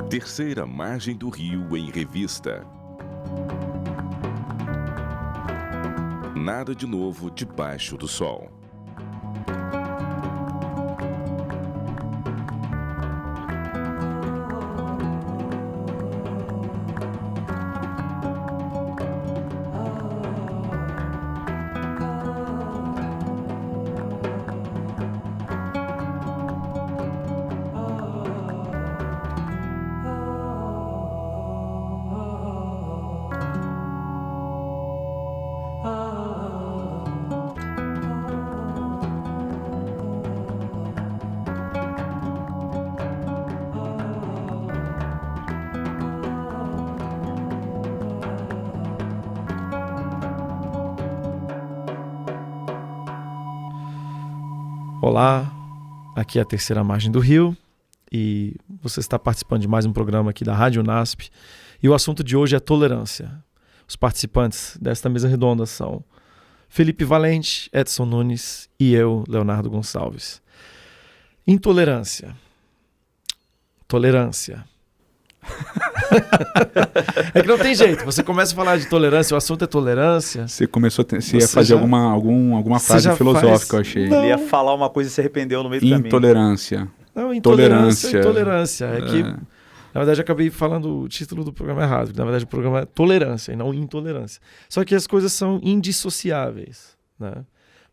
Terceira Margem do Rio em Revista. Nada de novo debaixo do sol. Olá, aqui é a Terceira Margem do Rio e você está participando de mais um programa aqui da Rádio UNASP e o assunto de hoje é tolerância. Os participantes desta mesa redonda são Felipe Valente, Edson Nunes e eu, Leonardo Gonçalves. Intolerância. Tolerância. É que não tem jeito, você começa a falar de tolerância, o assunto é tolerância. Você começou você ia fazer alguma frase filosófica, eu achei. Ele ia falar uma coisa e se arrependeu no meio do caminho. Intolerância. Não, intolerância. É que, na verdade, eu acabei falando o título do programa errado. Na verdade, o programa é tolerância e não intolerância. Só que as coisas são indissociáveis, né?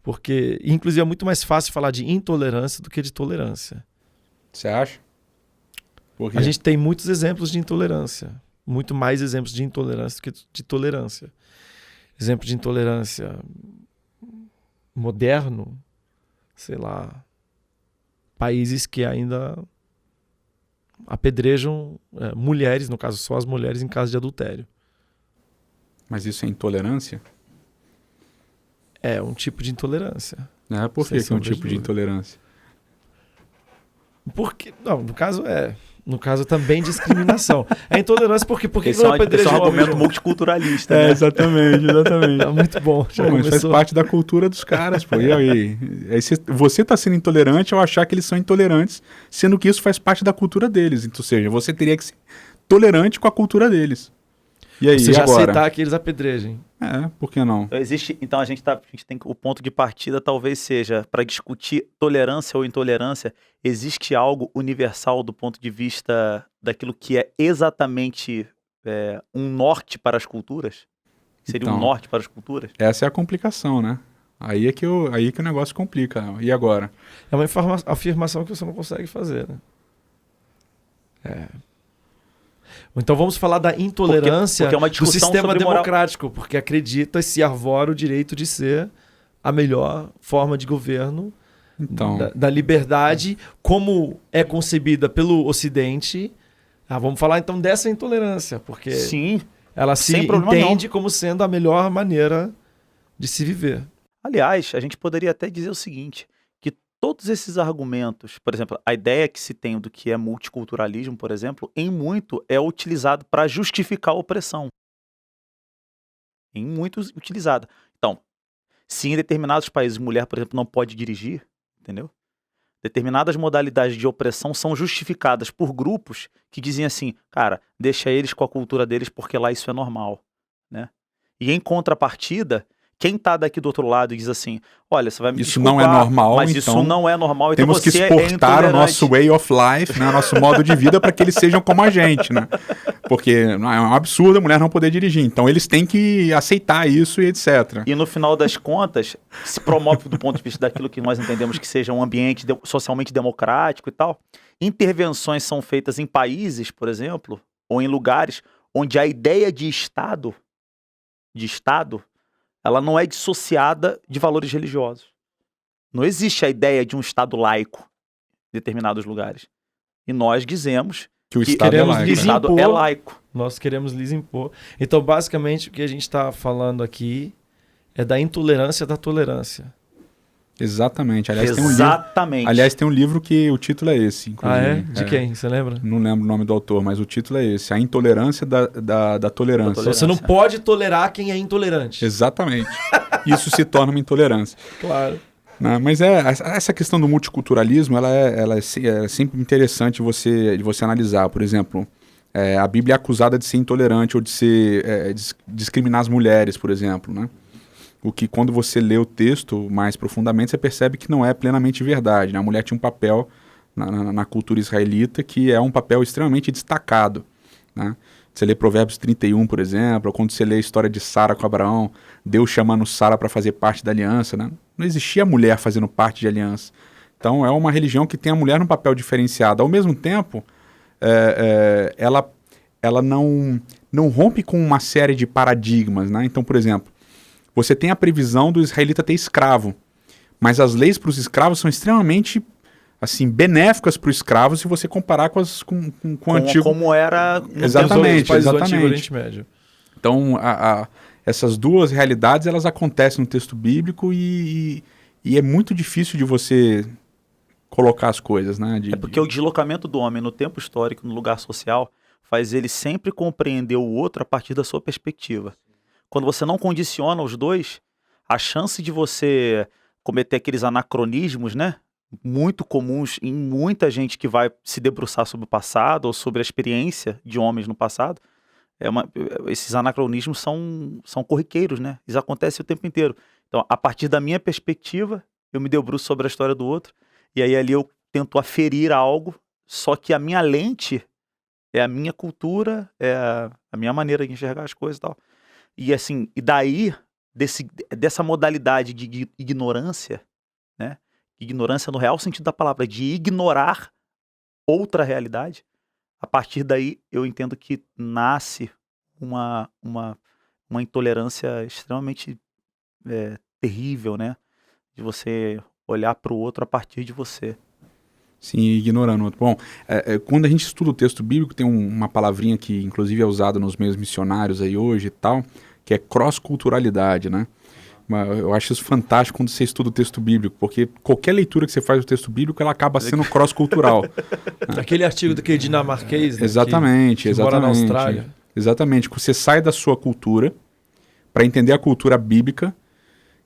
Porque, inclusive, é muito mais fácil falar de intolerância do que de tolerância. Você acha? A gente tem muitos exemplos de intolerância. Muito mais exemplos de intolerância do que de tolerância. Exemplo de intolerância moderno, sei lá, países que ainda apedrejam mulheres, no caso só as mulheres, em caso de adultério. Mas isso é intolerância? É um tipo de intolerância. Por que é um tipo de intolerância? Porque, não, no caso também discriminação. É intolerância porque esse não esse é um argumento multiculturalista, né? Exatamente. É muito bom. Mas faz parte da cultura dos caras, pô. E aí você tá sendo intolerante ao achar que eles são intolerantes, sendo que isso faz parte da cultura deles. Então, ou seja, você teria que ser tolerante com a cultura deles. E aí, você já agora? aceitar que eles apedrejem. Por que não? Então a gente tem o ponto de partida talvez seja para discutir tolerância ou intolerância. Existe algo universal do ponto de vista daquilo que é exatamente um norte para as culturas? Seria um norte para as culturas? Essa é a complicação, né? Aí que o negócio complica. E agora? É uma afirmação que você não consegue fazer, né? Então vamos falar da intolerância porque é uma do sistema sobre democrático, porque acredita e se arvora o direito de ser a melhor forma de governo da liberdade, como é concebida pelo Ocidente. Vamos falar então dessa intolerância, porque ela se entende como sendo a melhor maneira de se viver. Aliás, a gente poderia até dizer o seguinte, que todos esses argumentos, por exemplo, a ideia que se tem do que é multiculturalismo, por exemplo, em muito é utilizado para justificar a opressão. Em muito utilizado. Então, se em determinados países mulher, por exemplo, não pode dirigir, entendeu? Determinadas modalidades de opressão são justificadas por grupos que dizem assim, cara, deixa eles com a cultura deles porque lá isso é normal, né? E em contrapartida, quem está daqui do outro lado e diz assim, olha, você vai me isso desculpar, não é normal, mas então, isso não é normal, então temos você que exportar o nosso way of life, né, nosso modo de vida para que eles sejam como a gente, né? Porque é um absurdo a mulher não poder dirigir, então eles têm que aceitar isso e etc. E no final das contas, se promove do ponto de vista daquilo que nós entendemos que seja um ambiente socialmente democrático e tal, intervenções são feitas em países, por exemplo, ou em lugares onde a ideia de Estado, ela não é dissociada de valores religiosos. Não existe a ideia de um Estado laico em determinados lugares. E nós dizemos que o que Estado é queremos laico. o Estado é laico. Nós queremos lhes impor. Então, basicamente, o que a gente está falando aqui é da intolerância da tolerância. Exatamente. Exatamente. Aliás, tem um livro que o título é esse, inclusive. Ah, é? De quem? Você lembra? Não lembro o nome do autor, mas o título é esse. A intolerância da tolerância. Então, você não pode tolerar quem é intolerante. Exatamente. Isso se torna uma intolerância. Claro. Né? Mas essa questão do multiculturalismo, ela é sempre interessante de você analisar. Por exemplo, a Bíblia é acusada de ser intolerante ou de discriminar as mulheres, por exemplo, né? O que, quando você lê o texto mais profundamente, você percebe que não é plenamente verdade, né? A mulher tinha um papel na cultura israelita que é um papel extremamente destacado, né? Você lê Provérbios 31, por exemplo, ou quando você lê a história de Sara com Abraão, Deus chamando Sara para fazer parte da aliança, né? Não existia mulher fazendo parte de aliança. Então, é uma religião que tem a mulher num papel diferenciado. Ao mesmo tempo, ela não rompe com uma série de paradigmas, né? Então, por exemplo, você tem a previsão do israelita ter escravo, mas as leis para os escravos são extremamente assim, benéficas para o escravo se você comparar com o antigo. Como era exatamente, os países do exatamente. Antigo Oriente Médio. Então, essas duas realidades, elas acontecem no texto bíblico e é muito difícil de você colocar as coisas, né? Porque o deslocamento do homem no tempo histórico, no lugar social, faz ele sempre compreender o outro a partir da sua perspectiva. Quando você não condiciona os dois, a chance de você cometer aqueles anacronismos, né, muito comuns em muita gente que vai se debruçar sobre o passado ou sobre a experiência de homens no passado, esses anacronismos são corriqueiros, né? Isso acontece o tempo inteiro. Então, a partir da minha perspectiva, eu me debruço sobre a história do outro, e aí ali eu tento aferir algo, só que a minha lente é a minha cultura, é a minha maneira de enxergar as coisas e tal. E assim, e daí, dessa modalidade de ignorância, né? Ignorância no real sentido da palavra, de ignorar outra realidade, a partir daí eu entendo que nasce uma intolerância extremamente terrível, né? De você olhar para o outro a partir de você. Sim, ignorando o outro. Bom, quando a gente estuda o texto bíblico, tem uma palavrinha que inclusive é usada nos meios missionários aí hoje e tal, que é cross-culturalidade, né? Eu acho isso fantástico quando você estuda o texto bíblico, porque qualquer leitura que você faz do texto bíblico, ela acaba sendo cross-cultural. Aquele artigo daquele dinamarquês, né, exatamente, que mora na Austrália. Exatamente. Você sai da sua cultura para entender a cultura bíblica,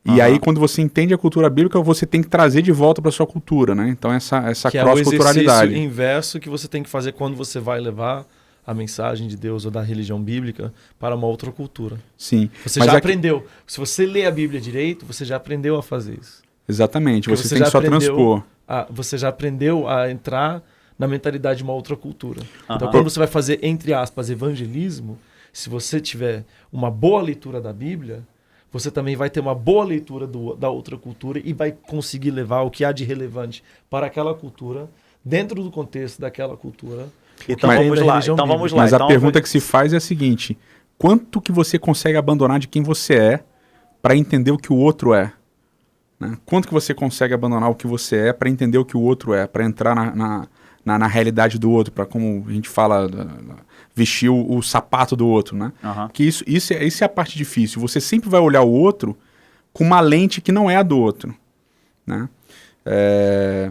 e aí quando você entende a cultura bíblica, você tem que trazer de volta para sua cultura, né? Então essa cross-culturalidade. É o exercício inverso que você tem que fazer quando você vai levar a mensagem de Deus ou da religião bíblica para uma outra cultura. Sim. Você já aprendeu. Se você lê a Bíblia direito, você já aprendeu a fazer isso. Exatamente. Você tem que só transpor. Você já aprendeu a entrar na mentalidade de uma outra cultura. Então, quando você vai fazer, entre aspas, evangelismo, se você tiver uma boa leitura da Bíblia, você também vai ter uma boa leitura da outra cultura e vai conseguir levar o que há de relevante para aquela cultura, dentro do contexto daquela cultura. Então vamos lá. Mas a pergunta que se faz é a seguinte: quanto que você consegue abandonar de quem você é para entender o que o outro é? Né? Quanto que você consegue abandonar o que você é para entender o que o outro é? Para entrar na realidade do outro, para, como a gente fala, vestir o sapato do outro, né? Que isso é a parte difícil. Você sempre vai olhar o outro com uma lente que não é a do outro, né?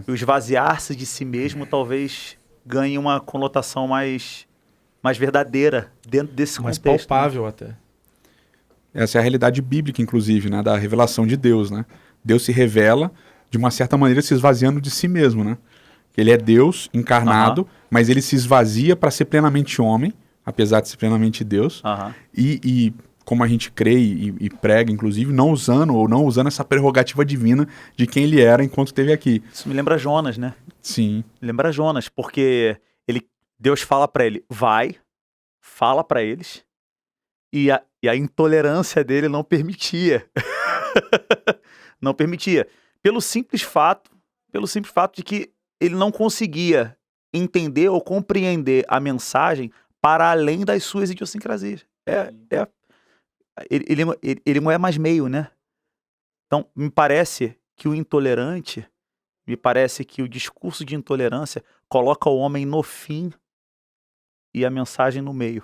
O esvaziar-se de si mesmo talvez ganhe uma conotação mais verdadeira dentro desse mais contexto. Mais palpável, né? Até. Essa é a realidade bíblica, inclusive, né? Da revelação de Deus, né? Deus se revela, de uma certa maneira, se esvaziando de si mesmo, né? Ele é Deus encarnado, mas ele se esvazia para ser plenamente homem, apesar de ser plenamente Deus. E como a gente crê e prega, inclusive, não usando essa prerrogativa divina de quem ele era enquanto esteve aqui. Isso me lembra Jonas, né? Sim. Lembra Jonas, porque Deus fala para ele, vai, fala para eles, e a intolerância dele não permitia. Não permitia. Pelo simples fato de que ele não conseguia entender ou compreender a mensagem para além das suas idiosincrasias. Ele não é mais meio, né? Então, me parece que o intolerante, me parece que o discurso de intolerância coloca o homem no fim e a mensagem no meio.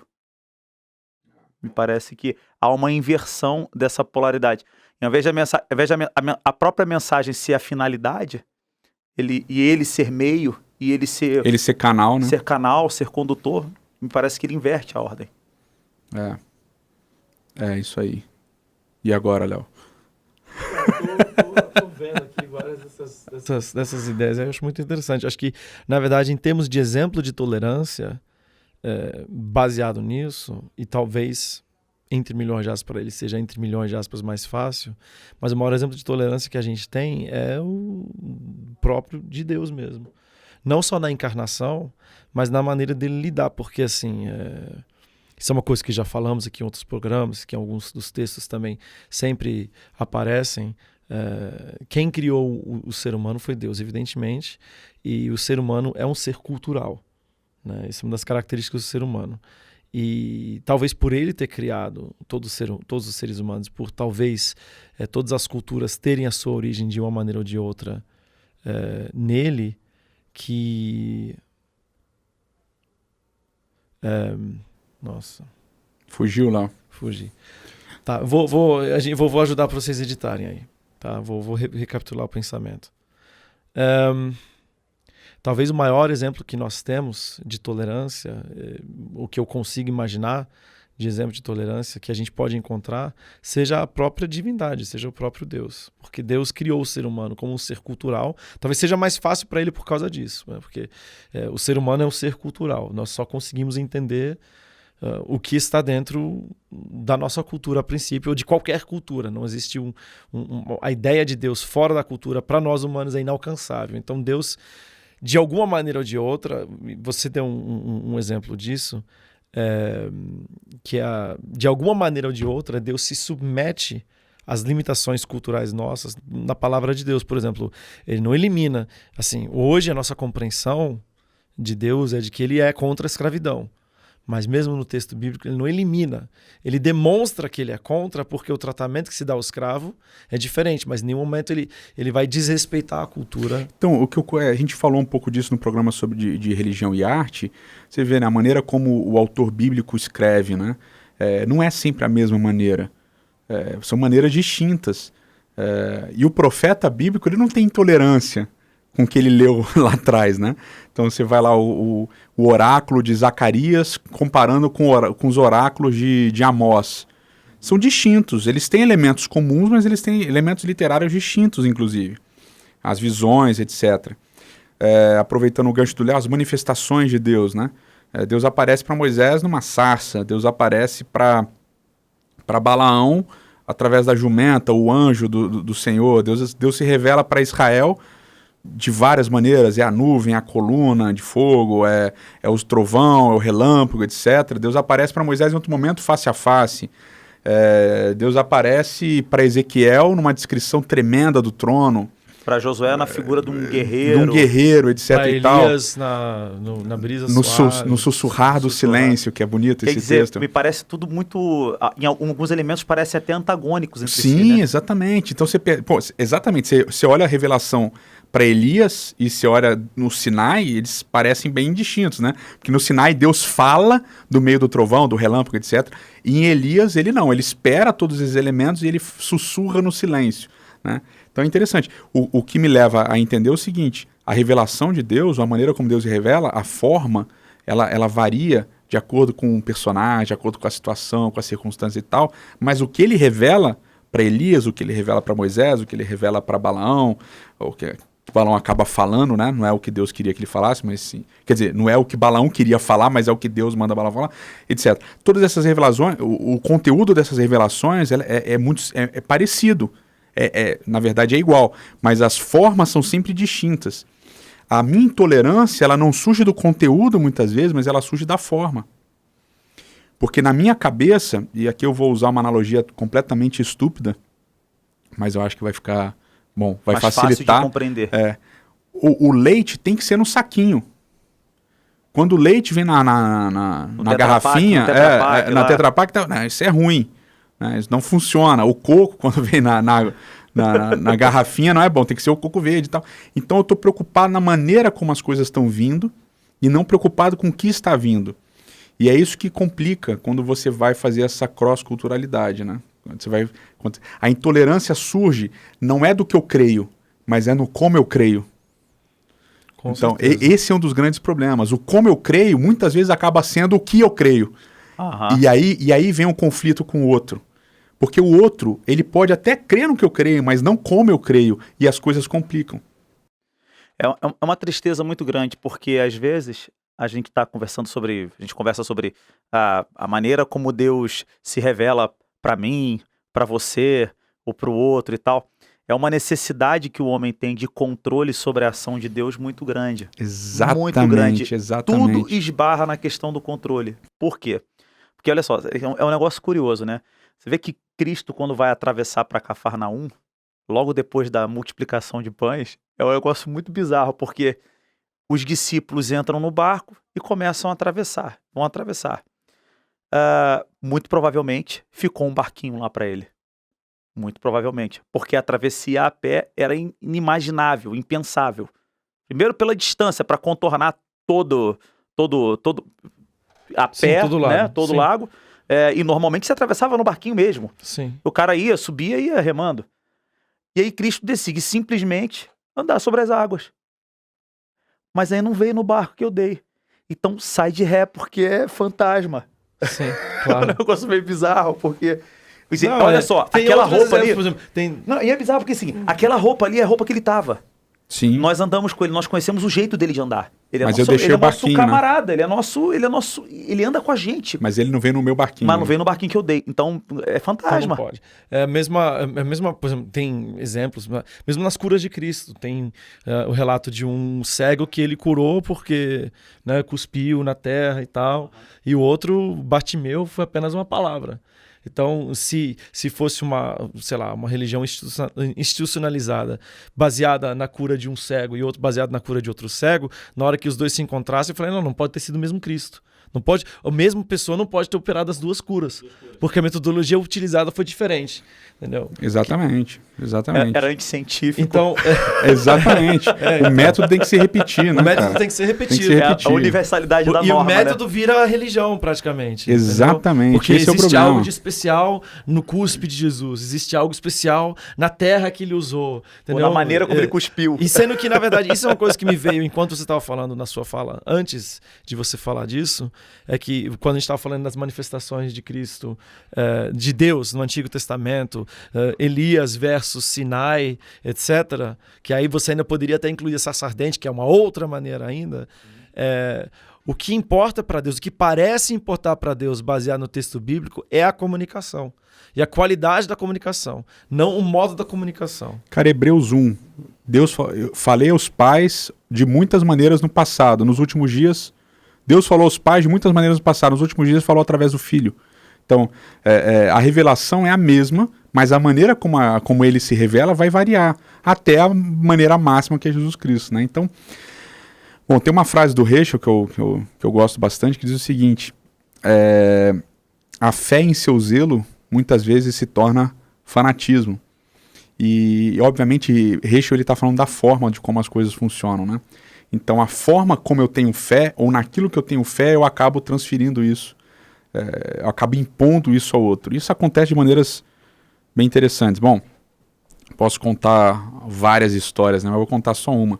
Me parece que há uma inversão dessa polaridade. Ao invés a própria mensagem ser a finalidade, ele ser meio, e ele ser canal, né? Ser canal, ser condutor, me parece que ele inverte a ordem. É isso aí. E agora, Léo? Tô vendo aqui várias dessas ideias, eu acho muito interessante. Acho que, na verdade, em termos de exemplo de tolerância, baseado nisso, e talvez entre milhões de aspas para ele seja entre milhões de aspas mais fácil, mas o maior exemplo de tolerância que a gente tem é o próprio de Deus mesmo. Não só na encarnação, mas na maneira dele lidar, porque assim, isso é uma coisa que já falamos aqui em outros programas, que em alguns dos textos também sempre aparecem. Quem criou o ser humano foi Deus, evidentemente, e o ser humano é um ser cultural, né? Isso é uma das características do ser humano. E talvez por ele ter criado todos os seres humanos, por talvez todas as culturas terem a sua origem de uma maneira ou de outra nele, que... nossa. Fugiu lá. Fugi. Tá, vou ajudar para vocês editarem aí. Tá? Vou recapitular o pensamento. Talvez o maior exemplo que nós temos de tolerância, o que eu consigo imaginar de exemplo de tolerância que a gente pode encontrar, seja a própria divindade, seja o próprio Deus. Porque Deus criou o ser humano como um ser cultural. Talvez seja mais fácil para ele por causa disso, né? Porque o ser humano é um ser cultural. Nós só conseguimos entender o que está dentro da nossa cultura a princípio, ou de qualquer cultura. Não existe a ideia de Deus fora da cultura, para nós humanos é inalcançável. Então Deus, de alguma maneira ou de outra, você deu um exemplo disso, que de alguma maneira ou de outra Deus se submete às limitações culturais nossas na palavra de Deus. Por exemplo, ele não elimina. Assim, hoje a nossa compreensão de Deus é de que ele é contra a escravidão. Mas mesmo no texto bíblico ele não elimina. Ele demonstra que ele é contra, porque o tratamento que se dá ao escravo é diferente, mas em nenhum momento ele vai desrespeitar a cultura. Então, a gente falou um pouco disso no programa sobre de religião e arte. Você vê, né, a maneira como o autor bíblico escreve, né? Não é sempre a mesma maneira. São maneiras distintas. E o profeta bíblico ele não tem intolerância com o que ele leu lá atrás, né? Então você vai lá o oráculo de Zacarias comparando com os oráculos de Amós. São distintos, eles têm elementos comuns, mas eles têm elementos literários distintos, inclusive. As visões, etc. Aproveitando o gancho do Léo, as manifestações de Deus, né? Deus aparece para Moisés numa sarça, Deus aparece para Balaão através da jumenta, o anjo do Senhor. Deus se revela para Israel de várias maneiras, a nuvem, a coluna de fogo, é o trovão, é o relâmpago, etc. Deus aparece para Moisés em outro momento face a face. Deus aparece para Ezequiel numa descrição tremenda do trono. Para Josué na figura de um guerreiro. De um guerreiro, etc. Pra e tal. Elias na brisa suave. No sussurrar do silêncio, que é bonito esse texto. Me parece tudo muito... Em alguns elementos parecem até antagônicos entre si. Sim, né? Exatamente. Então, exatamente. Você olha a revelação para Elias e você olha no Sinai, eles parecem bem distintos, né? Porque no Sinai Deus fala do meio do trovão, do relâmpago, etc. E em Elias ele não, ele espera todos esses elementos e ele sussurra no silêncio, né? Então é interessante. O que me leva a entender o seguinte, a revelação de Deus, a maneira como Deus se revela, a forma, ela varia de acordo com o personagem, de acordo com a situação, com as circunstâncias e tal, mas o que ele revela para Elias, o que ele revela para Moisés, o que ele revela para Balaão, o que Balaão acaba falando, né? Não é o que Deus queria que ele falasse, mas sim. Quer dizer, não é o que Balaão queria falar, mas é o que Deus manda Balaão falar, etc. Todas essas revelações, o conteúdo dessas revelações é parecido. Na verdade é igual, mas as formas são sempre distintas. A minha intolerância, ela não surge do conteúdo muitas vezes, mas ela surge da forma. Porque na minha cabeça, e aqui eu vou usar uma analogia completamente estúpida, mas eu acho que vai ficar... Bom, vai mais facilitar. Fácil de compreender. O leite tem que ser no saquinho. Quando o leite vem na garrafinha, na Tetra Pak, isso é ruim. Né? Isso não funciona. O coco, quando vem na na garrafinha não é bom, tem que ser o coco verde e tal. Então eu estou preocupado na maneira como as coisas estão vindo e não preocupado com o que está vindo. E é isso que complica quando você vai fazer essa cross-culturalidade, né? A intolerância surge, não é do que eu creio, mas é no como eu creio. Então, esse é um dos grandes problemas. O como eu creio, muitas vezes acaba sendo o que eu creio. E aí vem um conflito com o outro. Porque o outro, ele pode até crer no que eu creio, mas não como eu creio. E as coisas complicam. É uma tristeza muito grande, porque às vezes a gente conversa sobre a maneira como Deus se revela para mim, para você, ou para o outro e tal. É uma necessidade que o homem tem de controle sobre a ação de Deus muito grande. Exatamente, muito grande. exatamente. Tudo esbarra na questão do controle. Por quê? Porque olha só, é um negócio curioso, né? Você vê que Cristo, quando vai atravessar para Cafarnaum, logo depois da multiplicação de pães, é um negócio muito bizarro, porque os discípulos entram no barco e começam a atravessar. Vão atravessar. Muito provavelmente ficou um barquinho lá para ele. Muito provavelmente. Porque a travessia a pé era inimaginável, impensável. Primeiro pela distância, para contornar todo a pé, todo né? lago. Todo lago. E normalmente se atravessava no barquinho mesmo. Sim. O cara subia e ia remando. E aí Cristo decide simplesmente andar sobre as águas. Mas aí não veio no barco que eu dei. Então sai de ré, porque é fantasma. Sim, claro. É um negócio meio bizarro, porque... Não, olha só, aquela roupa ali... Por exemplo, Não, e é bizarro porque assim, aquela roupa ali é a roupa que ele tava. Sim. Nós andamos com ele, nós conhecemos o jeito dele de andar. Ele é Mas nosso, eu deixei ele é o barquinho, nosso camarada, ele anda com a gente. Mas ele não veio no meu barquinho. Mas não veio no barquinho que eu dei. Então, é fantasma. Não pode. É a mesma, por exemplo, tem exemplos, mesmo nas curas de Cristo. Tem o relato de um cego que ele curou porque, né, cuspiu na terra e tal. E o outro, Bartimeu, foi apenas uma palavra. Então, se fosse uma religião institucionalizada, baseada na cura de um cego e outro baseado na cura de outro cego, na hora que os dois se encontrassem, eu falei, não pode ter sido o mesmo Cristo. Não pode, a mesma pessoa não pode ter operado as duas curas, porque a metodologia utilizada foi diferente, entendeu? Exatamente. Era anticientífico. Então, exatamente. O método tem que se repetir, né? O método tem que ser repetido. A universalidade da norma, e o método, né? vira a religião, praticamente. Exatamente. Entendeu? Porque esse é o existe problema. algo de especial no cuspe de Jesus. Existe algo especial na terra que ele usou. Entendeu? Ou na maneira como ele cuspiu. E sendo que, na verdade, isso é uma coisa que me veio enquanto você estava falando na sua fala, antes de você falar disso, é que quando a gente estava falando das manifestações de Cristo, de Deus no Antigo Testamento, Elias versus Sinai, etc., que aí você ainda poderia até incluir essa ardente, que é uma outra maneira ainda. O que importa para Deus, o que parece importar para Deus, baseado no texto bíblico, é a comunicação. E a qualidade da comunicação, não o modo da comunicação. Cara, Hebreus 1. Eu falei aos pais de muitas maneiras no passado. Nos últimos dias, Deus falou aos pais de muitas maneiras no passado. Nos últimos dias, falou através do Filho. Então, a revelação é a mesma, mas a maneira como ele se revela vai variar, até a maneira máxima que é Jesus Cristo, né? Então, bom, tem uma frase do Heschel que eu gosto bastante, que diz o seguinte, a fé em seu zelo muitas vezes se torna fanatismo. E obviamente, Heschel está falando da forma de como as coisas funcionam, né? Então, a forma como eu tenho fé, ou naquilo que eu tenho fé, eu acabo transferindo isso. Eu acabo impondo isso ao outro. Isso acontece de maneiras bem interessantes. Bom, posso contar várias histórias, né? Mas eu vou contar só uma.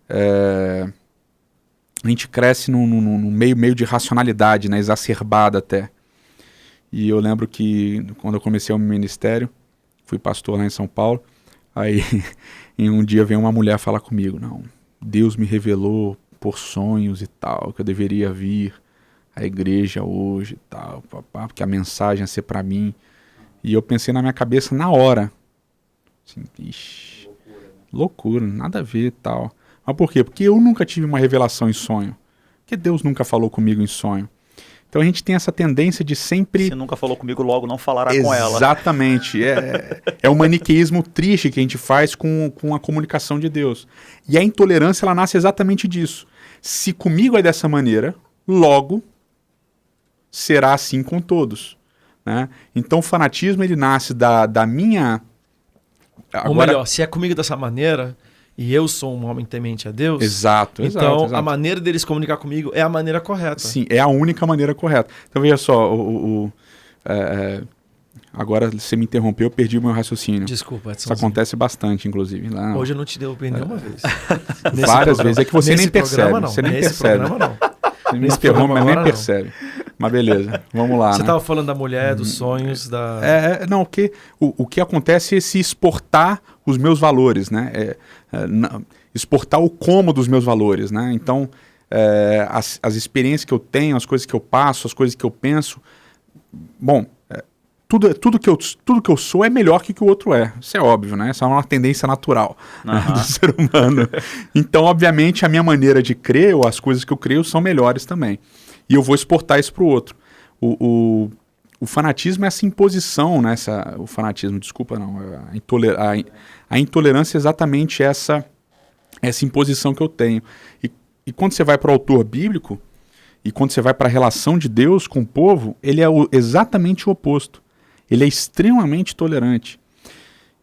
A gente cresce num meio de racionalidade, né? Exacerbada até. E eu lembro que quando eu comecei o meu ministério, fui pastor lá em São Paulo, aí em um dia veio uma mulher falar comigo, não, Deus me revelou por sonhos e tal, que eu deveria vir à igreja hoje e tal, porque a mensagem ia ser para mim. E eu pensei na minha cabeça na hora, assim, ixi, loucura, nada a ver e tal. Mas por quê? Porque eu nunca tive uma revelação em sonho. Porque Deus nunca falou comigo em sonho. Então a gente tem essa tendência de sempre... Se nunca falou comigo, logo não falará com ela. Exatamente. É o maniqueísmo triste que a gente faz com a comunicação de Deus. E a intolerância, ela nasce exatamente disso. Se comigo é dessa maneira, logo será assim com todos, né? Então o fanatismo, ele nasce da minha Ou melhor, se é comigo dessa maneira e eu sou um homem temente a Deus, exato. A maneira deles comunicar comigo é a maneira correta. Sim, é a única maneira correta. Então veja só, agora você me interrompeu, eu perdi o meu raciocínio. Desculpa, Edson. Isso acontece bastante, inclusive. Lá, hoje eu não te derrubei nenhuma vez. Várias vezes. É que você nem percebe. Não. Você nem nesse percebe. Programa, não. Você me interrompe, mas nem percebe. Mas beleza, vamos lá. Você estava falando da mulher, dos sonhos, da... Não, o que acontece é se exportar os meus valores, né? Exportar o como dos meus valores, né? Então, as experiências que eu tenho, as coisas que eu passo, as coisas que eu penso... Bom, tudo que eu sou é melhor que o outro é. Isso é óbvio, né? Essa é uma tendência natural do ser humano. Então, obviamente, a minha maneira de crer, ou as coisas que eu creio, são melhores também. E eu vou exportar isso para o outro. O fanatismo é essa imposição, né? O fanatismo, desculpa, não. A intolerância é exatamente essa imposição que eu tenho. E quando você vai para o autor bíblico, e quando você vai para a relação de Deus com o povo, ele é exatamente o oposto. Ele é extremamente tolerante.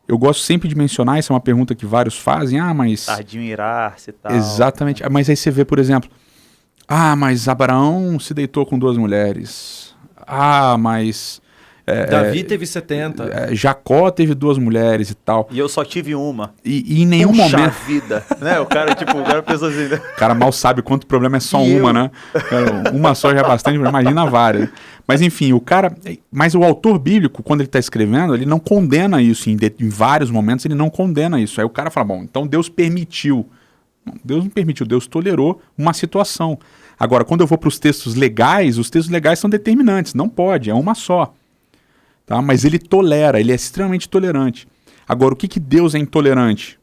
Eu gosto sempre de mencionar, isso é uma pergunta que vários fazem, mas... Tardinho irar-se e tal. Exatamente, mas aí você vê, por exemplo, mas Abraão se deitou com 2 mulheres. Mas... Davi teve 70. Jacó teve 2 mulheres e tal. E eu só tive uma. E em nenhum momento... vida. Né? O cara pensa assim... Né? O cara mal sabe quanto problema é só uma, né? Uma só já é bastante, imagina várias. Mas enfim, mas o autor bíblico, quando ele está escrevendo, ele não condena isso. Em vários momentos ele não condena isso. Aí o cara fala, bom, então Deus permitiu. Não, Deus não permitiu, Deus tolerou uma situação. Agora, quando eu vou para os textos legais são determinantes. Não pode, é uma só. Tá? Mas ele tolera, ele é extremamente tolerante. Agora, o que Deus é intolerante?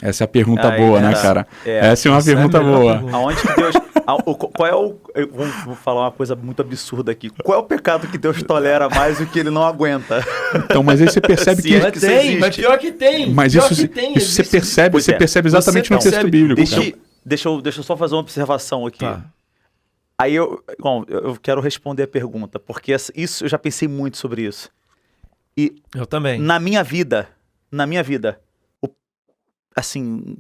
Essa é a pergunta boa, né, cara? Essa é uma pergunta boa. Aonde que Deus... Qual é o... Vou falar uma coisa muito absurda aqui. Qual é o pecado que Deus tolera mais do que ele não aguenta? Então, mas aí você percebe que... Mas pior que tem. Mas isso você percebe exatamente no texto bíblico. Deixa eu só fazer uma observação aqui. Tá. Aí eu quero responder a pergunta, porque isso eu já pensei muito sobre isso. E eu também. Na minha vida, assim,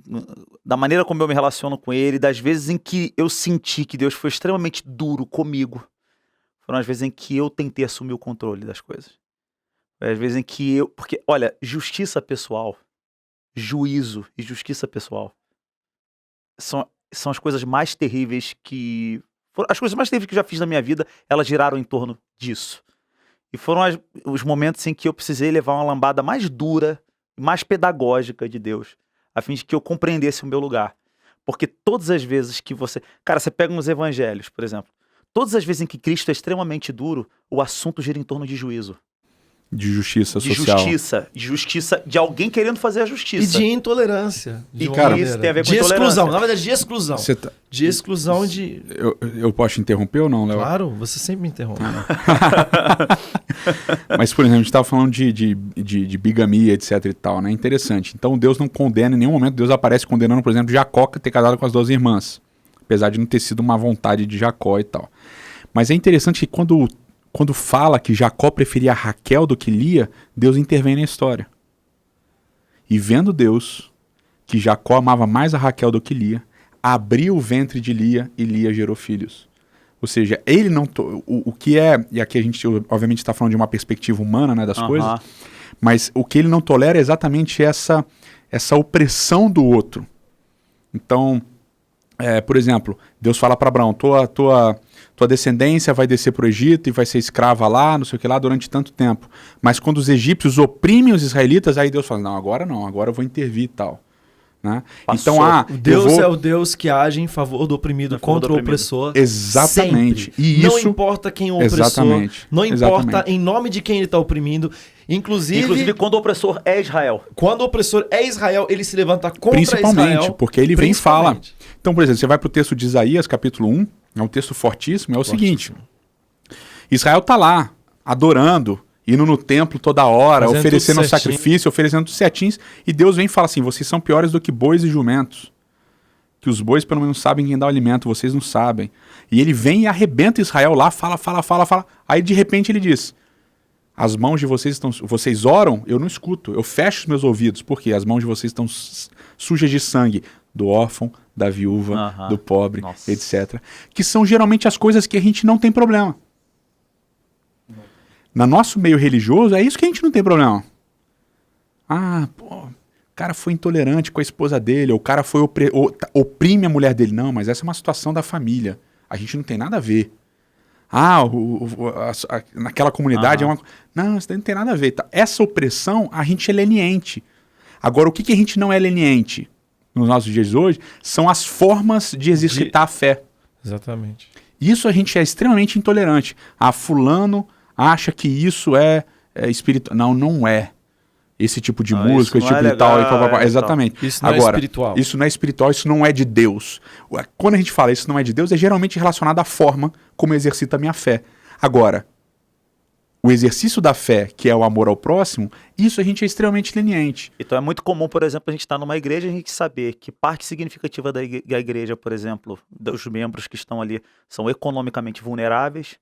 da maneira como eu me relaciono com ele, das vezes em que eu senti que Deus foi extremamente duro comigo, foram as vezes em que eu tentei assumir o controle das coisas. As vezes em que porque, olha, justiça pessoal, juízo e justiça pessoal são as coisas mais terríveis as coisas mais terríveis que eu já fiz na minha vida, elas giraram em torno disso. E foram os momentos em que eu precisei levar uma lambada mais dura, mais pedagógica de Deus, a fim de que eu compreendesse o meu lugar. Porque todas as vezes que você... Cara, você pega uns evangelhos, por exemplo. Todas as vezes em que Cristo é extremamente duro, o assunto gira em torno de juízo. De justiça social. De justiça, de alguém querendo fazer a justiça. E de intolerância. Isso tem a ver com de exclusão, na verdade, de exclusão. De exclusão de... Eu posso te interromper ou não, Léo? Claro, você sempre me interrompe. Mas, por exemplo, a gente estava falando de bigamia, etc e tal, né? Interessante. Então, Deus não condena em nenhum momento. Deus aparece condenando, por exemplo, Jacó ter casado com as 2 irmãs. Apesar de não ter sido uma vontade de Jacó e tal. Mas é interessante que quando fala que Jacó preferia Raquel do que Lia, Deus intervém na história. E vendo Deus que Jacó amava mais a Raquel do que Lia, abriu o ventre de Lia e Lia gerou filhos. Ou seja, ele não... O que é... E aqui a gente, obviamente, está falando de uma perspectiva humana, né, das coisas. Mas o que ele não tolera é exatamente essa opressão do outro. Então, por exemplo, Deus fala para Abraão, tua descendência vai descer para o Egito e vai ser escrava lá, não sei o que lá, durante tanto tempo. Mas quando os egípcios oprimem os israelitas, aí Deus fala, não, agora eu vou intervir e tal. Né? Então, Deus é o Deus que age em favor do oprimido contra o opressor. Exatamente. Sempre. E não importa quem é o opressor, não importa em nome de quem ele está oprimindo. Inclusive quando o opressor é Israel. Quando o opressor é Israel, ele se levanta contra Principalmente, Israel. Porque ele vem e fala. Então, por exemplo, você vai para o texto de Isaías, capítulo 1, é um texto fortíssimo, é o seguinte. Israel está lá, adorando, indo no templo toda hora, fazendo oferecendo sacrifício, oferecendo tudo certinho, e Deus vem e fala assim, vocês são piores do que bois e jumentos. Que os bois pelo menos sabem quem dá o alimento, vocês não sabem. E ele vem e arrebenta Israel lá, fala. Aí de repente ele diz, as mãos de vocês estão... Vocês oram, eu não escuto. Eu fecho os meus ouvidos, porque as mãos de vocês estão sujas de sangue do órfão, da viúva, do pobre, etc. Que são geralmente as coisas que a gente não tem problema. No nosso meio religioso, é isso que a gente não tem problema. Ah, pô, o cara foi intolerante com a esposa dele, ou o cara foi oprime a mulher dele. Não, mas essa é uma situação da família. A gente não tem nada a ver. Ah, naquela comunidade é uma... Não, isso não tem nada a ver. Tá? Essa opressão, a gente é leniente. Agora, o que a gente não é leniente nos nossos dias de hoje são as formas de exercitar a fé. Exatamente. Isso a gente é extremamente intolerante. Ah, fulano acha que isso é espiritual. Não, não é. Esse tipo de música, esse tipo de tal. Exatamente. Isso não é espiritual. Isso não é espiritual, isso não é de Deus. Quando a gente fala isso não é de Deus, é geralmente relacionado à forma como eu exercito a minha fé. Agora, o exercício da fé, que é o amor ao próximo, isso a gente é extremamente leniente. Então é muito comum, por exemplo, a gente estar numa igreja e a gente saber que parte significativa da igreja, por exemplo, dos membros que estão ali, são economicamente vulneráveis.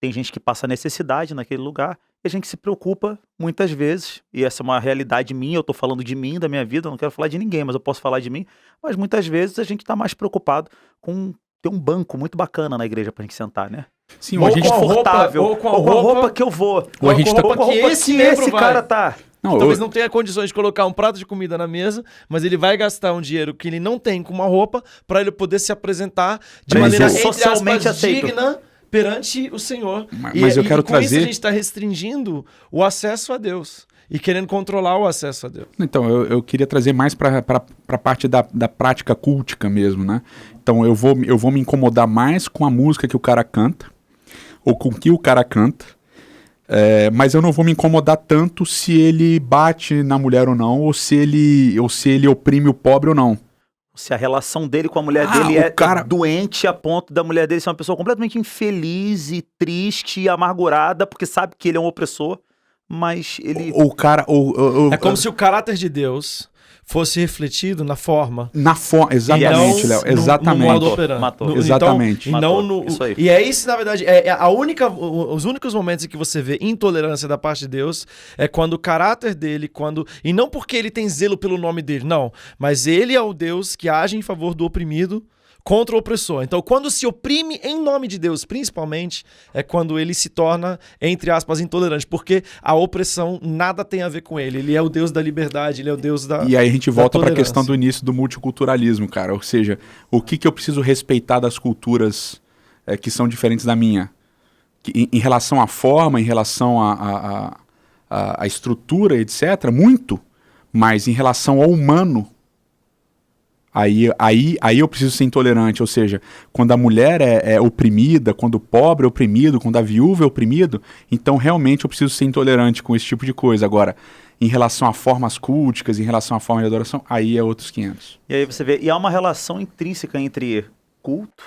Tem gente que passa necessidade naquele lugar e a gente se preocupa muitas vezes, e essa é uma realidade minha, eu estou falando de mim, da minha vida, eu não quero falar de ninguém, mas eu posso falar de mim, mas muitas vezes a gente está mais preocupado com ter um banco muito bacana na igreja para a gente sentar, né? Sim, ou a gente confortável, ou com a roupa que eu vou, ou a gente tá com que esse cara tá. Não, talvez não tenha condições de colocar um prato de comida na mesa, mas ele vai gastar um dinheiro que ele não tem com uma roupa para ele poder se apresentar de maneira socialmente digna perante o Senhor. Mas eu quero trazer... isso a gente está restringindo o acesso a Deus e querendo controlar o acesso a Deus. Então, eu queria trazer mais para a parte da prática cultica mesmo, né? Então, eu vou me incomodar mais com a música que o cara canta, ou com o que o cara canta, mas eu não vou me incomodar tanto se ele bate na mulher ou não, ou se ele oprime o pobre ou não. Se a relação dele com a mulher dele é doente a ponto da mulher dele ser uma pessoa completamente infeliz e triste e amargurada, porque sabe que ele é um opressor, mas ele... É como se o caráter de Deus fosse refletido na forma. Exatamente, Léo. Exatamente. No modo operante. Exatamente. E é isso, na verdade, os únicos momentos em que você vê intolerância da parte de Deus é quando o caráter dele, e não porque ele tem zelo pelo nome dele, não, mas ele é o Deus que age em favor do oprimido contra o opressor. Então, quando se oprime em nome de Deus, principalmente, é quando ele se torna, entre aspas, intolerante, porque a opressão nada tem a ver com ele. Ele é o Deus da liberdade, ele é o Deus da E aí a gente volta para a questão do início do multiculturalismo, cara. Ou seja, o que eu preciso respeitar das culturas que são diferentes da minha? Em relação à forma, em relação à estrutura, etc., muito. Mas em relação ao humano, Aí eu preciso ser intolerante, ou seja, quando a mulher é oprimida, quando o pobre é oprimido, quando a viúva é oprimido, então realmente eu preciso ser intolerante com esse tipo de coisa. Agora, em relação a formas culticas, em relação à forma de adoração, aí é outros 500. E aí você vê, e há uma relação intrínseca entre culto,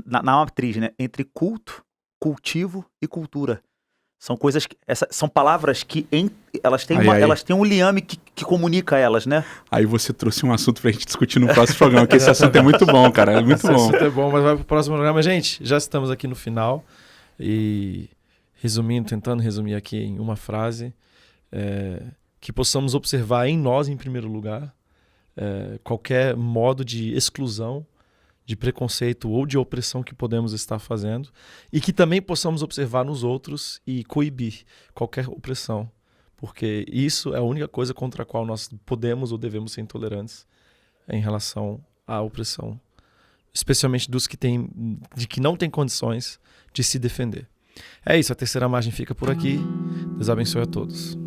na matriz, né? Entre culto, cultivo e cultura. São coisas são palavras que elas têm um liame que comunica elas, né? Aí você trouxe um assunto pra gente discutir no próximo programa, porque esse assunto é muito bom, cara. É muito bom. Esse assunto é bom, mas vai pro próximo programa. Gente, já estamos aqui no final. E tentando resumir aqui em uma frase, que possamos observar em nós, em primeiro lugar, qualquer modo de exclusão, de preconceito ou de opressão que podemos estar fazendo, e que também possamos observar nos outros e coibir qualquer opressão, porque isso é a única coisa contra a qual nós podemos ou devemos ser intolerantes em relação à opressão, especialmente de que não têm condições de se defender. É isso, a terceira margem fica por aqui. Deus abençoe a todos.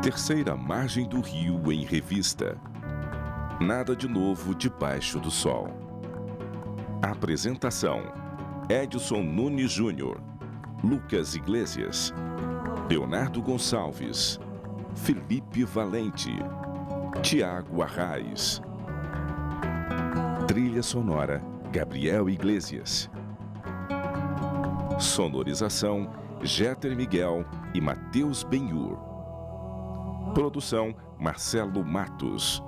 Terceira Margem do Rio em Revista. Nada de novo debaixo do sol. Apresentação: Edson Nunes Júnior, Lucas Iglesias, Leonardo Gonçalves, Felipe Valente, Tiago Arraes. Trilha sonora, Gabriel Iglesias. Sonorização, Jeter Miguel e Matheus Benhur. Produção, Marcelo Matos.